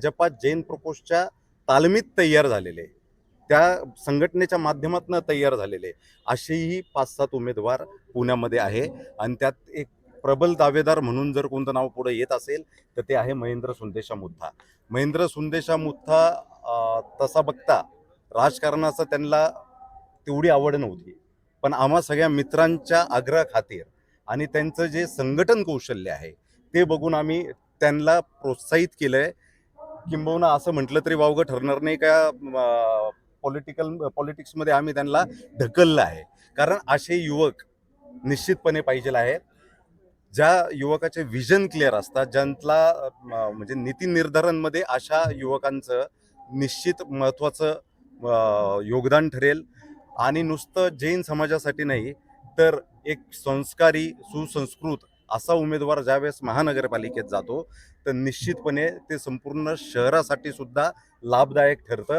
भाजपा जैन प्रकोष्ठच्या तालमीत तयार झालेले, त्या संघटनेच्या माध्यमातून तयार झालेले असेही 5-7 उमेदवार पुण्यामध्ये आहे. आणि त्यात एक प्रबल दावेदार म्हणून जर कोणतं नाव पुढे येत असेल तर ते आहे महेंद्र सुंदेशा मुथा. महेंद्र सुंदेशा मुथा तसा बघता राजकारणाचा त्यांना तेवढी आवड नव्हती, पण आम्हा सगळ्या मित्रांच्या आग्रहाखातीर आणि त्यांचं जे संघटन कौशल्य आहे ते बघून आम्ही त्यांना प्रोत्साहित केलंय. किंबहुना असं म्हटलं तरी वावगं ठरणार नाही का पॉलिटिक्समध्ये आम्ही त्यांना ढकललं आहे. कारण असे युवक निश्चितपणे पाहिजे आहेत, ज्या युवकाचे विजन क्लिअर असतात, ज्यांना म्हणजे नीती निर्धारणमध्ये अशा युवकांचं निश्चित महत्त्वाचं योगदान ठरेल. आणि नुसतं जैन समाजासाठी नाही तर एक संस्कारी सुसंस्कृत असा उमेदवार ज्यावेळेस महानगरपालिकेत जातो तर निश्चितपणे ते संपूर्ण शहरासाठी सुद्धा लाभदायक ठरतं.